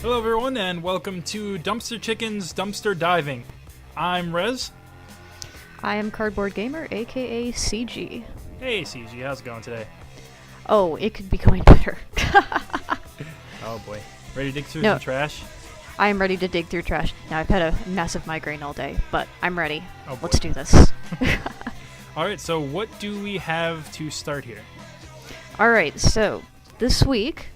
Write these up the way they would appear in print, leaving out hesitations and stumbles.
Hello everyone and welcome to Dumpster Chicken's Dumpster Diving. I'm Rez. I am Cardboard Gamer, aka CG. Hey CG, how's it going today? Oh, it could be going better. Oh boy. Ready to dig through some trash? I am ready to dig through trash. Now, I've had a massive migraine all day, but I'm ready. Oh boy. Let's do this. Alright, so what do we have to start here? Alright, so this week,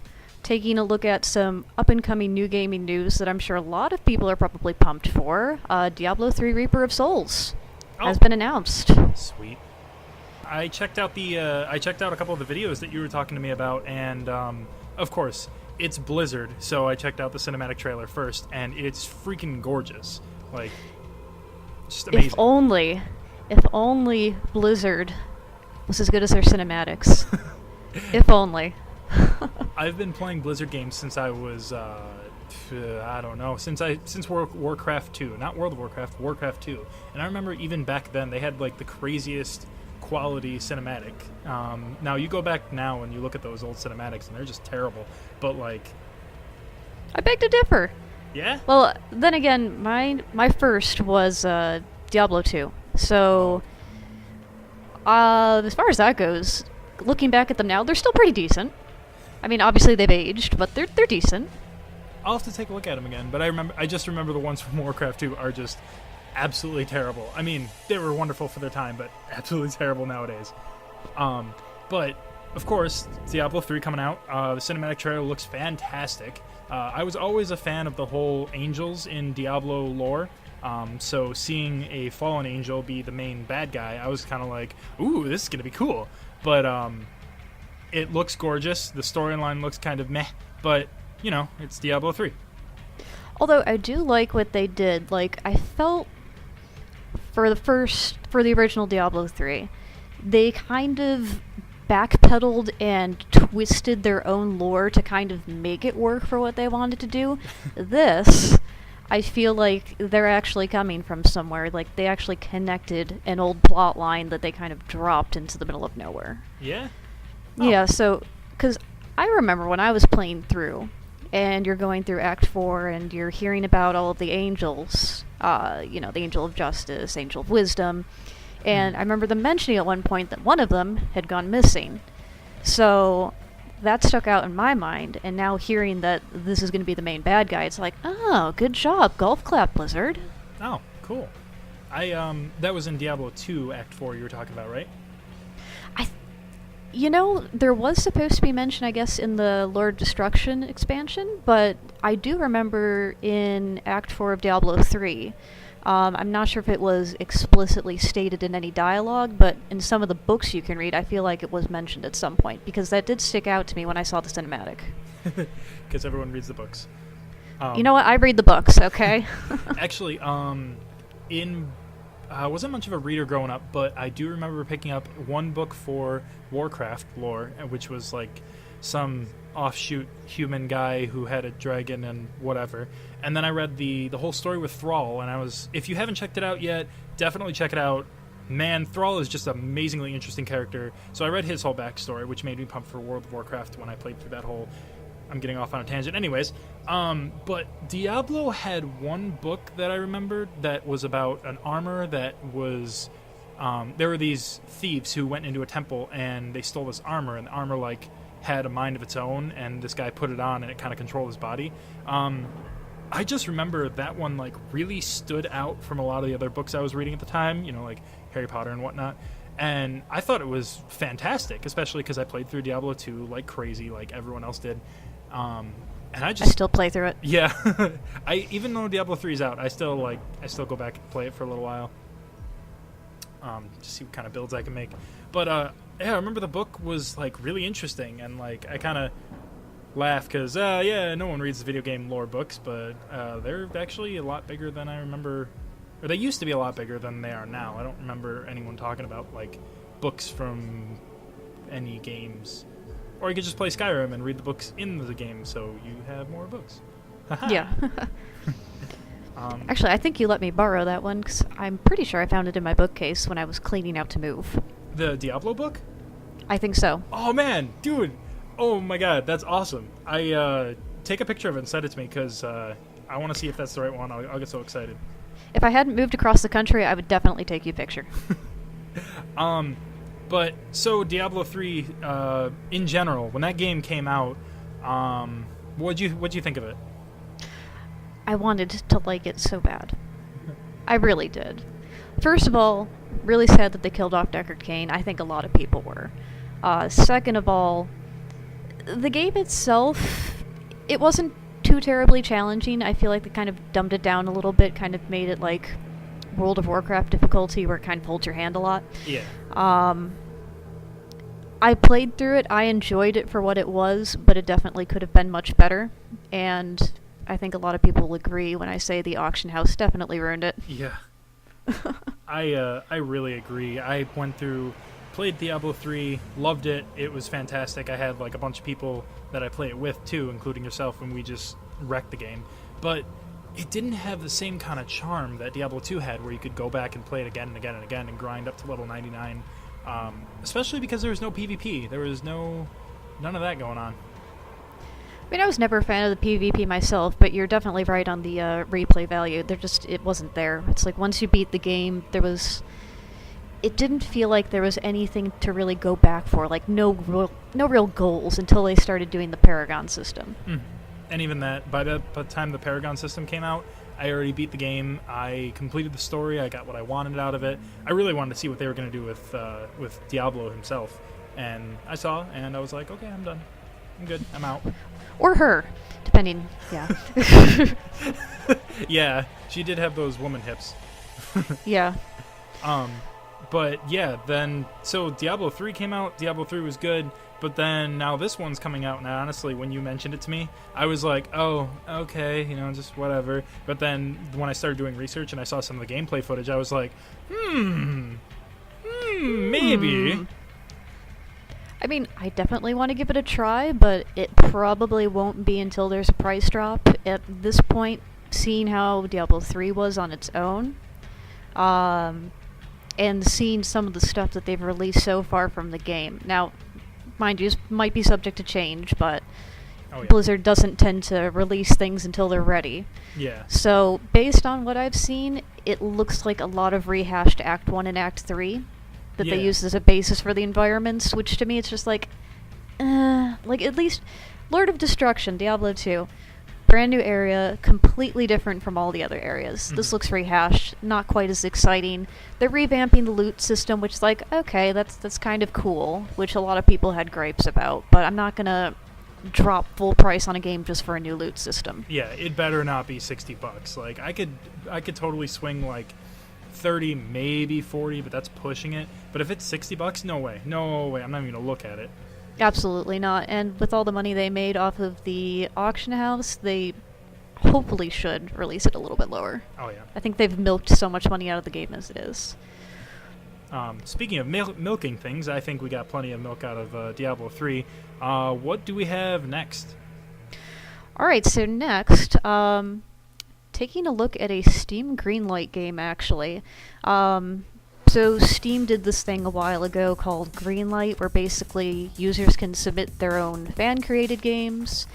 taking a look at some up-and-coming new gaming news that I'm sure a lot of people are probably pumped for. Diablo 3 Reaper of Souls has been announced. Sweet. I checked out a couple of the videos that you were talking to me about, and of course, it's Blizzard, so I checked out the cinematic trailer first, and it's freaking gorgeous. Like, just amazing. If only Blizzard was as good as their cinematics. If only. I've been playing Blizzard games since I was, I don't know, since Warcraft 2. Not World of Warcraft, Warcraft 2. And I remember even back then, they had, like, the craziest quality cinematic. Now, you go back now and you look at those old cinematics, and they're just terrible. But, like... I beg to differ. Yeah? Well, then again, my first was Diablo 2. So, as far as that goes, looking back at them now, they're still pretty decent. I mean, obviously they've aged, but they're decent. I'll have to take a look at them again, but I just remember the ones from Warcraft 2 are just absolutely terrible. I mean, they were wonderful for their time, but absolutely terrible nowadays. But, of course, Diablo 3 coming out. The cinematic trailer looks fantastic. I was always a fan of the whole angels in Diablo lore. So seeing a fallen angel be the main bad guy, I was kind of like, ooh, this is going to be cool. But it looks gorgeous. The storyline looks kind of meh. But, you know, it's Diablo 3. Although I do like what they did. Like, I felt for the original Diablo 3, they kind of backpedaled and twisted their own lore to kind of make it work for what they wanted to do. This, I feel like they're actually coming from somewhere. Like, they actually connected an old plot line that they kind of dropped into the middle of nowhere. Yeah? Oh. Yeah, so, because I remember when I was playing through, and you're going through Act 4, and you're hearing about all of the angels, you know, the Angel of Justice, Angel of Wisdom, and I remember them mentioning at one point that one of them had gone missing. So that stuck out in my mind, and now hearing that this is going to be the main bad guy, it's like, oh, good job, golf clap, Blizzard. Oh, cool. That was in Diablo 2, Act 4 you were talking about, right? You know, there was supposed to be mention, I guess, in the Lord Destruction expansion, but I do remember in Act 4 of Diablo 3, I'm not sure if it was explicitly stated in any dialogue, but in some of the books you can read, I feel like it was mentioned at some point, because that did stick out to me when I saw the cinematic. Because everyone reads the books. You know what? I read the books, okay? Actually, I wasn't much of a reader growing up, but I do remember picking up one book for Warcraft lore, which was like some offshoot human guy who had a dragon and whatever. And then I read the whole story with Thrall, and if you haven't checked it out yet, definitely check it out. Man, Thrall is just an amazingly interesting character. So I read his whole backstory, which made me pumped for World of Warcraft when I played through that whole... I'm getting off on a tangent. Anyways, but Diablo had one book that I remembered that was about an armor that was... there were these thieves who went into a temple and they stole this armor, and the armor, like, had a mind of its own, and this guy put it on and it kind of controlled his body. I just remember that one, like, really stood out from a lot of the other books I was reading at the time, you know, like Harry Potter and whatnot. And I thought it was fantastic, especially because I played through Diablo 2 like crazy, like everyone else did. And I still play through it. Yeah. Even though Diablo 3 is out, I still go back and play it for a little while. To see what kind of builds I can make. But yeah, I remember the book was like really interesting, and like I kind of laugh because yeah, no one reads video game lore books, but they're actually a lot bigger than I remember, or they used to be a lot bigger than they are now. I don't remember anyone talking about like books from any games. Or you could just play Skyrim and read the books in the game, so you have more books. Yeah. Actually, I think you let me borrow that one, because I'm pretty sure I found it in my bookcase when I was cleaning out to move. The Diablo book? I think so. Oh, man. Dude. Oh, my God. That's awesome. I take a picture of it and send it to me, because I want to see if that's the right one. I'll get so excited. If I hadn't moved across the country, I would definitely take you a picture. But so Diablo 3, in general, when that game came out, what'd you think of it? I wanted to like it so bad. I really did. First of all, really sad that they killed off Deckard Cain. I think a lot of people were. Second of all, the game itself, it wasn't too terribly challenging. I feel like they kind of dumbed it down a little bit, kind of made it like World of Warcraft difficulty, where it kind of holds your hand a lot. Yeah. I played through it. I enjoyed it for what it was, but it definitely could have been much better. And I think a lot of people will agree when I say the auction house definitely ruined it. Yeah. I really agree. I played Diablo 3, loved it. It was fantastic. I had like a bunch of people that I play it with too, including yourself, and we just wrecked the game. But it didn't have the same kind of charm that Diablo 2 had, where you could go back and play it again and again and again and grind up to level 99. Especially because there was no PvP. There was none of that going on. I mean, I was never a fan of the PvP myself, but you're definitely right on the replay value. It wasn't there. It's like once you beat the game, it didn't feel like there was anything to really go back for, like no real goals until they started doing the Paragon system. Mm. And even that, by the time the Paragon system came out, I already beat the game. I completed the story. I got what I wanted out of it. I really wanted to see what they were going to do with Diablo himself. And I saw, and I was like, okay, I'm done. I'm good. I'm out. Or her, depending. Yeah. Yeah, she did have those woman hips. Yeah. But yeah, then so Diablo 3 came out. Diablo 3 was good, but then now this one's coming out. And honestly, when you mentioned it to me, I was like, oh, okay, just whatever. But then when I started doing research and I saw some of the gameplay footage, I was like, maybe. I mean, I definitely want to give it a try, but it probably won't be until there's a price drop. At this point, seeing how Diablo 3 was on its own, and seeing some of the stuff that they've released so far from the game. Now, mind you, this might be subject to change, but Blizzard doesn't tend to release things until they're ready. Yeah. So, based on what I've seen, it looks like a lot of rehashed Act 1 and Act 3 that they use as a basis for the environments, which to me it's just like at least Lord of Destruction, Diablo 2, brand new area, completely different from all the other areas. Mm-hmm. This looks rehashed, not quite as exciting. They're revamping the loot system, which is like, okay, that's kind of cool, which a lot of people had gripes about, but I'm not gonna drop full price on a game just for a new loot system. Yeah, it better not be $60. Like I could totally swing like 30, maybe 40, but that's pushing it. But if it's $60, no way, I'm not even gonna look at it. Absolutely not. And with all the money they made off of the auction house, they hopefully should release it a little bit lower. Oh yeah, I think they've milked so much money out of the game as it is. Speaking of milking things, I think we got plenty of milk out of Diablo 3. What do we have next? Alright, so next, taking a look at a Steam Greenlight game, actually. So Steam did this thing a while ago called Greenlight, where basically users can submit their own fan-created games,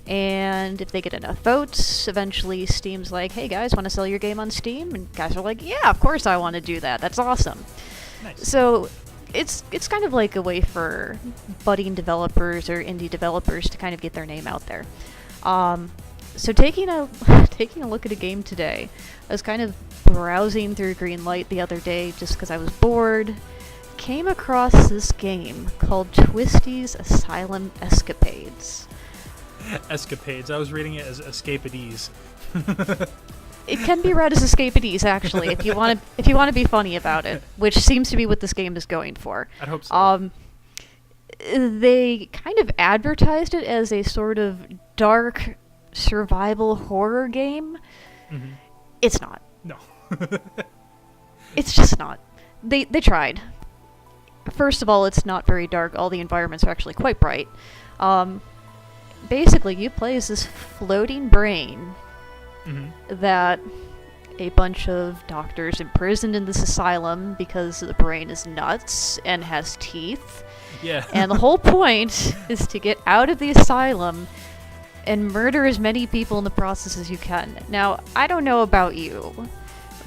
and if they get enough votes, eventually Steam's like, hey guys, want to sell your game on Steam? And guys are like, yeah, of course I want to do that. That's awesome. Nice. So it's kind of like a way for budding developers or indie developers to kind of get their name out there. So taking a look at a game today, I was kind of browsing through Greenlight the other day just because I was bored, came across this game called Twisty's Asylum Escapades. Escapades. I was reading it as Escapades. It can be read as Escapades, actually, if you want to be funny about it, which seems to be what this game is going for. I hope so. They kind of advertised it as a sort of dark survival horror game. Mm-hmm. It's not. No. It's just not. They tried. First of all, it's not very dark. All the environments are actually quite bright. Basically, you play as this floating brain that a bunch of doctors imprisoned in this asylum because the brain is nuts and has teeth. Yeah. And the whole point is to get out of the asylum and murder as many people in the process as you can. Now, I don't know about you,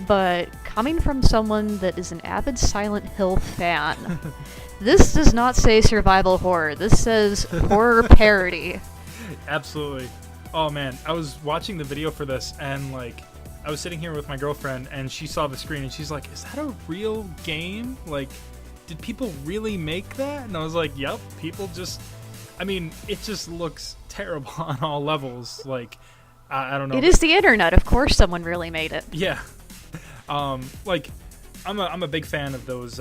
but coming from someone that is an avid Silent Hill fan, this does not say survival horror. This says horror parody. Absolutely. Oh man, I was watching the video for this, and like, I was sitting here with my girlfriend, and she saw the screen, and she's like, "Is that a real game? Like, did people really make that?" And I was like, "Yep, people just." I mean, it just looks terrible on all levels. Like, I don't know. It is the internet. Of course, someone really made it. Yeah. Like, I'm a big fan of those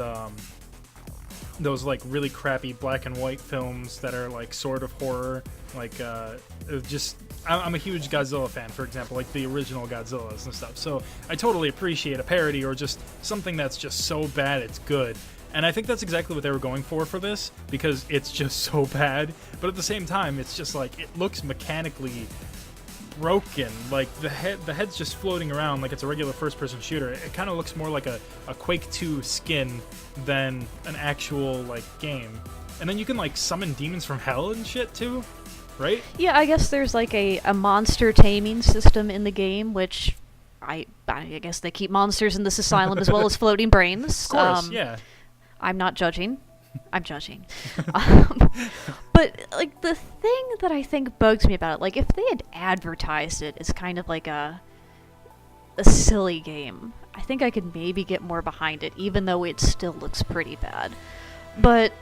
like really crappy black and white films that are like sort of horror. Like, I'm a huge Godzilla fan, for example, like the original Godzillas and stuff. So I totally appreciate a parody or just something that's just so bad it's good. And I think that's exactly what they were going for this, because it's just so bad. But at the same time, it's just like, it looks mechanically broken. Like, the head's just floating around like it's a regular first-person shooter. It kind of looks more like a Quake 2 skin than an actual, like, game. And then you can, like, summon demons from hell and shit, too, right? Yeah, I guess there's, like, a monster taming system in the game, which I guess they keep monsters in this asylum as well as floating brains. Of course, yeah. I'm not judging. I'm judging. But, like, the thing that I think bugs me about it, like, if they had advertised it as kind of like a silly game, I think I could maybe get more behind it, even though it still looks pretty bad. But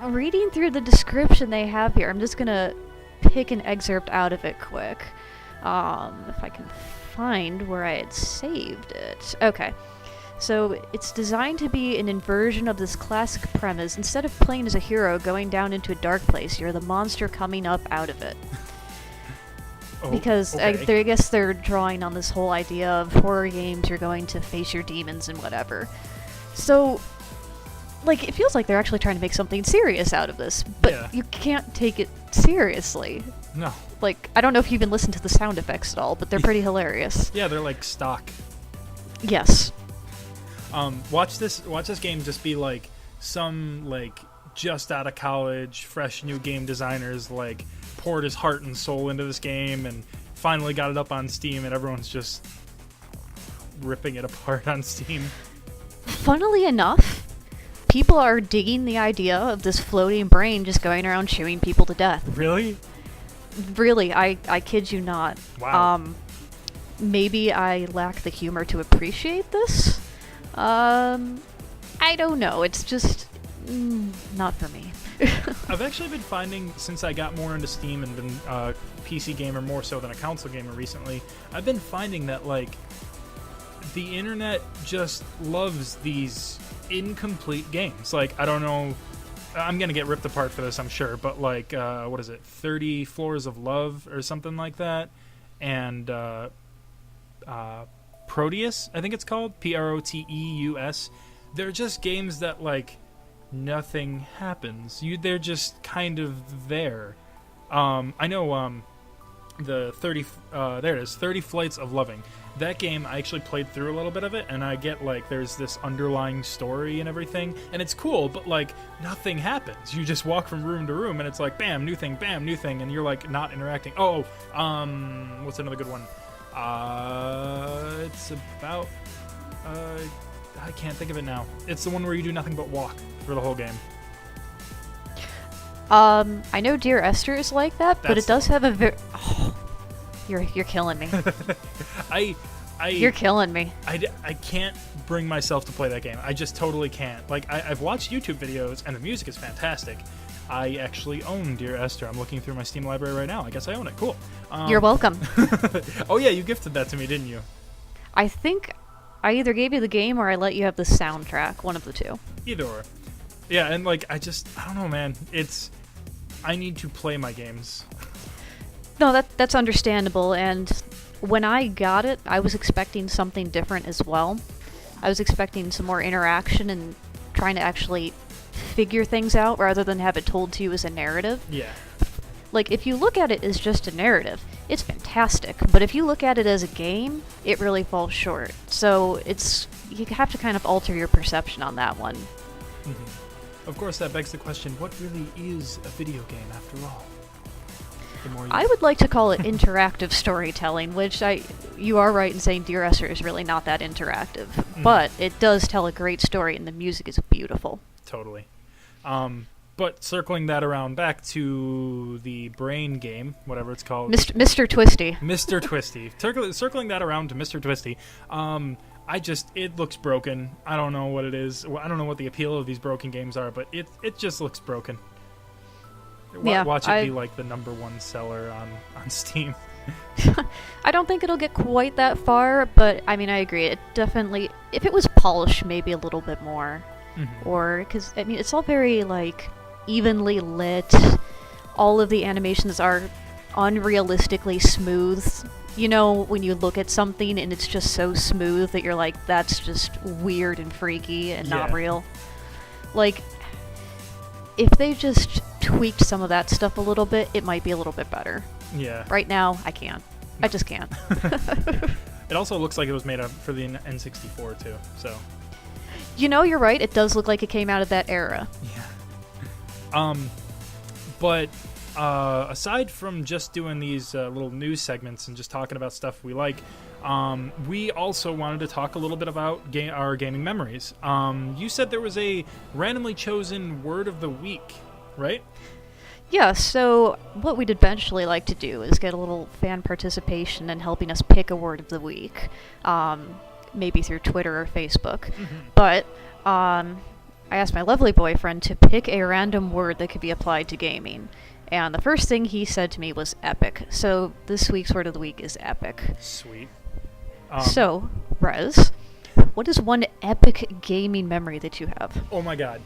reading through the description they have here, I'm just gonna pick an excerpt out of it quick. If I can find where I had saved it. Okay. So, it's designed to be an inversion of this classic premise. Instead of playing as a hero going down into a dark place, you're the monster coming up out of it. Because okay. I guess they're drawing on this whole idea of horror games, you're going to face your demons and whatever. So, like, it feels like they're actually trying to make something serious out of this, but Yeah. you can't take it seriously. No. Like, I don't know if you've been listening to the sound effects at all, but they're pretty hilarious. Yeah, they're like stock. Yes. Watch this game just be like some like just out of college, fresh new game designers like poured his heart and soul into this game and finally got it up on Steam, and everyone's just ripping it apart on Steam. Funnily enough, people are digging the idea of this floating brain just going around chewing people to death. Really? Really, I kid you not. Wow. Maybe I lack the humor to appreciate this. I don't know. It's just not for me. I've actually been finding, since I got more into Steam and been a PC gamer more so than a console gamer recently, I've been finding that, like, the internet just loves these incomplete games. Like, I don't know, I'm gonna get ripped apart for this, I'm sure, but, like, what is it, 30 Floors of Love or something like that, and, Proteus, I think it's called, Proteus. They're just games that, like, nothing happens. They're just kind of there. I know, the 30, there it is, 30 Flights of Loving. That game, I actually played through a little bit of it, and I get, like, there's this underlying story and everything, and it's cool, but, like, nothing happens. You just walk from room to room, and it's like, bam, new thing, and you're, like, not interacting. What's another good one? It's about, I can't think of it now. It's the one where you do nothing but walk for the whole game. I know Dear Esther is like that, but it does have a very... Oh, you're killing me. You're killing me. I can't bring myself to play that game. I just totally can't. Like, I've watched YouTube videos, and the music is fantastic. I actually own Dear Esther. I'm looking through my Steam library right now. I guess I own it. Cool. You're welcome. Oh, yeah, you gifted that to me, didn't you? I think I either gave you the game or I let you have the soundtrack. One of the two. Either or. Yeah, and, like, I don't know, man. I need to play my games. No, that's understandable, and when I got it, I was expecting something different as well. I was expecting some more interaction and trying to actually figure things out rather than have it told to you as a narrative. Yeah. Like, if you look at it as just a narrative, it's fantastic, but if you look at it as a game, it really falls short. So you have to kind of alter your perception on that one. Mm-hmm. Of course, that begs the question, what really is a video game after all? The more I would like to call it interactive storytelling, which you are right in saying Dear Esther is really not that interactive, but it does tell a great story, and the music is beautiful. Totally. But circling that around back to the brain game, whatever it's called. Mr. Twisty. Mr. Twisty. Circling that around to Mr. Twisty. It looks broken. I don't know what it is. I don't know what the appeal of these broken games are, but it just looks broken. Watch it be like the #1 seller on Steam. I don't think it'll get quite that far, but I mean, I agree. It definitely, if it was polished maybe a little bit more, or, because, I mean, it's all very, like, evenly lit. All of the animations are unrealistically smooth. You know, when you look at something and it's just so smooth that you're like, that's just weird and freaky and not real. Like, if they just tweaked some of that stuff a little bit, it might be a little bit better. Yeah. Right now, I can't. I just can't. It also looks like it was made up for the N64 too, so. You know, you're right. It does look like it came out of that era. Yeah. But aside from just doing these little news segments and just talking about stuff we like, we also wanted to talk a little bit about our gaming memories. You said there was a randomly chosen word of the week, right? Yeah, so what we'd eventually like to do is get a little fan participation in helping us pick a word of the week, maybe through Twitter or Facebook. But I asked my lovely boyfriend to pick a random word that could be applied to gaming. And the first thing he said to me was epic. So this week's word of the week is epic. Sweet. So, Rez, what is one epic gaming memory that you have? Oh my god.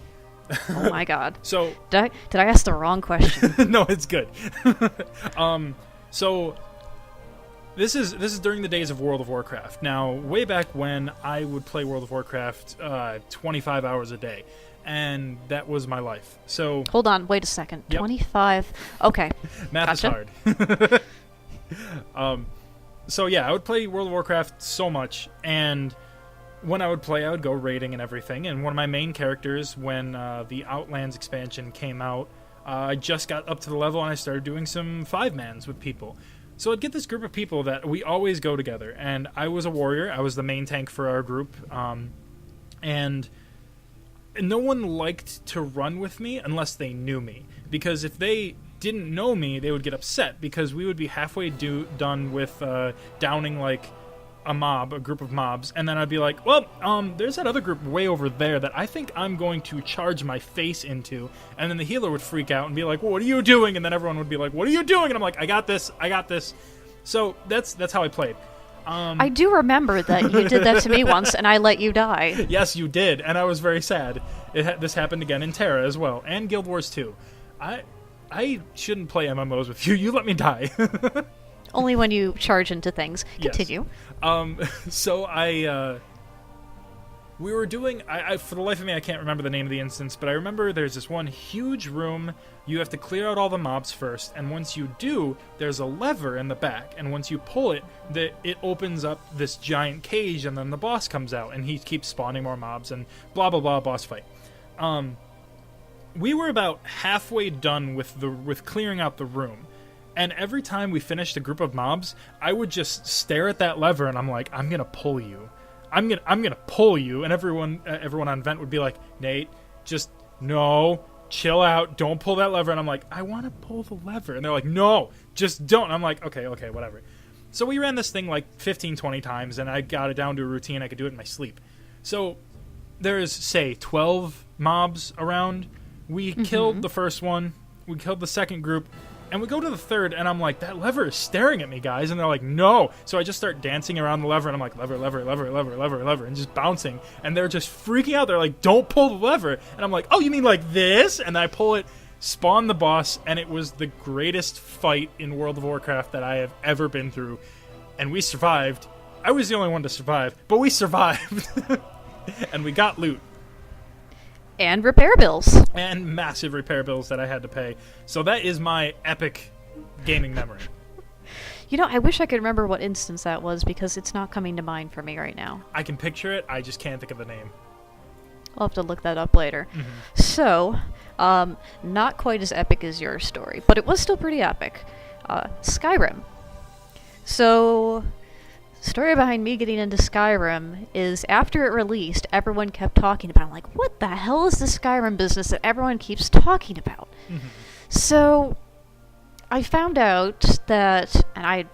Oh my god. So did I ask the wrong question? No, it's good. So this is during the days of World of Warcraft. Now, way back when I would play World of Warcraft 25 hours a day, and that was my life. So hold on, wait a second. Yep. 25. Okay. Math gotcha. is hard. So yeah, I would play World of Warcraft so much, and when I would play, I would go raiding and everything. And one of my main characters, when the Outlands expansion came out, I just got up to the level and I started doing some 5-mans with people. So I'd get this group of people that we always go together. And I was a warrior. I was the main tank for our group. And no one liked to run with me unless they knew me. Because if they didn't know me, they would get upset. Because we would be halfway done with downing, like, a group of mobs, and then I'd be like, well, there's that other group way over there that I think I'm going to charge my face into, and then the healer would freak out and be like, well, what are you doing? And then everyone would be like, what are you doing? And I'm like, I got this. So that's how I played. I do remember that you did that to me once, and I let you die. Yes, you did, and I was very sad. This happened again in Terra as well, and Guild Wars 2. I shouldn't play MMOs with you. You let me die. Only when you charge into things. Continue. Yes. So we were doing, for the life of me, I can't remember the name of the instance, but I remember there's this one huge room. You have to clear out all the mobs first, and once you do, there's a lever in the back, and once you pull it, it opens up this giant cage, and then the boss comes out, and he keeps spawning more mobs, and blah, blah, blah, boss fight. We were about halfway done with clearing out the room. And every time we finished a group of mobs, I would just stare at that lever, and I'm like, I'm gonna pull you. I'm gonna pull you. And everyone on Vent would be like, Nate, just no, chill out, don't pull that lever. And I'm like, I want to pull the lever. And they're like, no, just don't. And I'm like, okay, whatever. So we ran this thing like 15, 20 times, and I got it down to a routine. I could do it in my sleep. So there's, say, 12 mobs around. We killed the first one. We killed the second group. And we go to the third, and I'm like, that lever is staring at me, guys. And they're like, no. So I just start dancing around the lever, and I'm like, lever, and just bouncing. And they're just freaking out. They're like, don't pull the lever. And I'm like, oh, you mean like this? And I pull it, spawn the boss, and it was the greatest fight in World of Warcraft that I have ever been through. And we survived. I was the only one to survive, but we survived. And we got loot. And repair bills. And massive repair bills that I had to pay. So that is my epic gaming memory. You know, I wish I could remember what instance that was, because it's not coming to mind for me right now. I can picture it, I just can't think of the name. I'll have to look that up later. So, not quite as epic as your story, but it was still pretty epic. Skyrim. So, story behind me getting into Skyrim is after it released, everyone kept talking about it. I'm like, what the hell is this Skyrim business that everyone keeps talking about? Mm-hmm. So, I found out that, and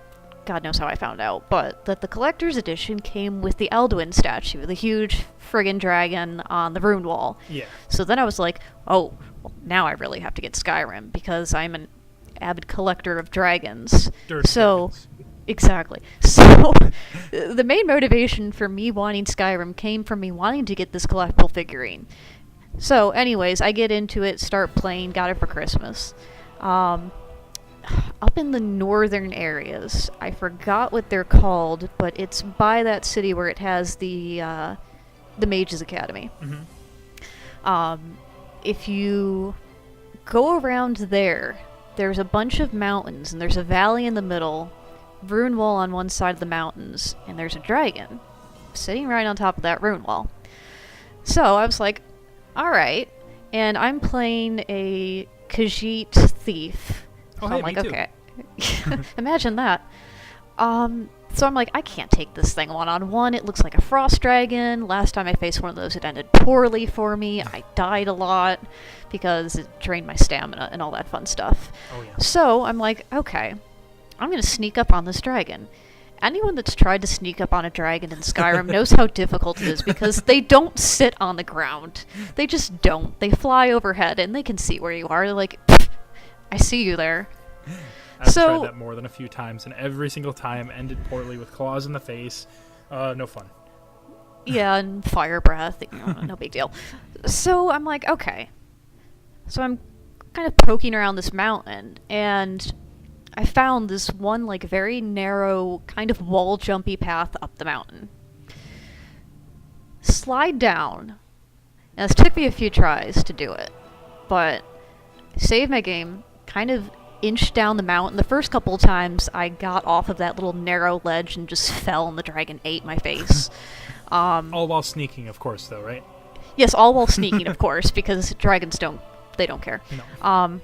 God knows how I found out, but that the collector's edition came with the Elduin statue, the huge friggin' dragon on the rune wall. Yeah. So then I was like, oh, well, now I really have to get Skyrim because I'm an avid collector of dragons. Dragons. Exactly. So the main motivation for me wanting Skyrim came from me wanting to get this collectible figurine. So anyways, I get into it, start playing, got it for Christmas. Up in the northern areas, I forgot what they're called, but it's by that city where it has the Mages Academy. Mm-hmm. If you go around there, there's a bunch of mountains, and there's a valley in the middle, rune wall on one side of the mountains, and there's a dragon sitting right on top of that rune wall. So I was like, alright, and I'm playing a Khajiit thief. Oh, So hey, I'm like, me too. okay. Imagine that. So I'm like, I can't take this thing one-on-one. It looks like a frost dragon. Last time I faced one of those, it ended poorly for me. I died a lot because it drained my stamina and all that fun stuff. Oh, yeah. So I'm like, okay, I'm going to sneak up on this dragon. Anyone that's tried to sneak up on a dragon in Skyrim knows how difficult it is because they don't sit on the ground. They just don't. They fly overhead and they can see where you are. They're like, I see you there. I've tried that more than a few times, and every single time ended poorly with claws in the face. No fun. Yeah, and fire breath. No big deal. So I'm like, okay. So I'm kind of poking around this mountain, and I found this one, like, very narrow, kind of wall-jumpy path up the mountain. Slide down. Now, this took me a few tries to do it, but I saved my game, kind of inched down the mountain. The first couple of times, I got off of that little narrow ledge and just fell, and the dragon ate my face. All while sneaking, of course, though, right? Yes, all while sneaking, of course, because dragons don't care. No.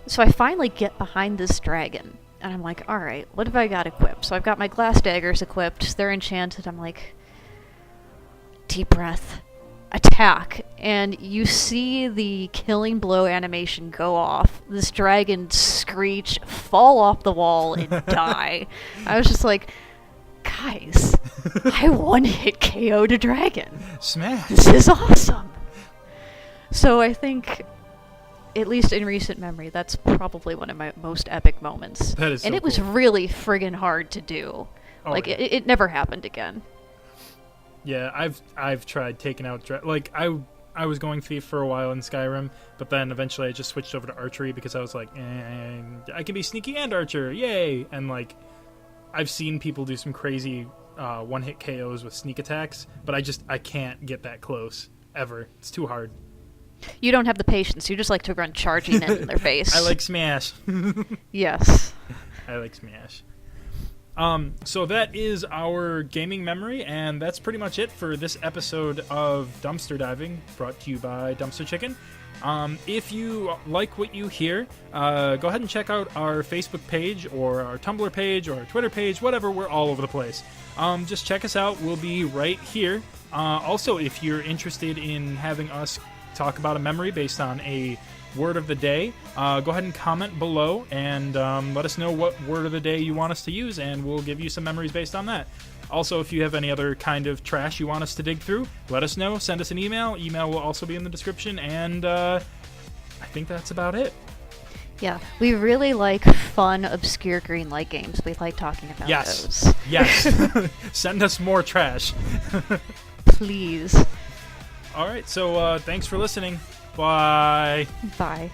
So I finally get behind this dragon, and I'm like, alright, what have I got equipped? So I've got my glass daggers equipped, they're enchanted. I'm like, deep breath, attack, and you see the killing blow animation go off. This dragon screech, fall off the wall, and die. I was just like, guys, I one-hit KO'd a dragon. Smash! This is awesome! So I think, at least in recent memory, that's probably one of my most epic moments. That is so And it was cool. really friggin' hard to do. Oh, like, yeah. it never happened again. Yeah, I've tried taking out I was going thief for a while in Skyrim, but then eventually I just switched over to archery because I was like, I can be sneaky and archer, yay! And like, I've seen people do some crazy one-hit KOs with sneak attacks, but I can't get that close ever. It's too hard. You don't have the patience. You just like to run charging in their face. I like Smash. Yes. I like Smash. So that is our gaming memory, and that's pretty much it for this episode of Dumpster Diving, brought to you by Dumpster Chicken. If you like what you hear, go ahead and check out our Facebook page, or our Tumblr page, or our Twitter page, whatever. We're all over the place. Just check us out. We'll be right here. Also, if you're interested in having us talk about a memory based on a word of the day, go ahead and comment below and let us know what word of the day you want us to use, and we'll give you some memories based on that. Also, if you have any other kind of trash you want us to dig through, let us know. Send us an email. Email will also be in the description, and I think that's about it. Yeah, we really like fun, obscure Greenlight games. We like talking about those. Yes. Send us more trash. Please. All right, so thanks for listening. Bye. Bye.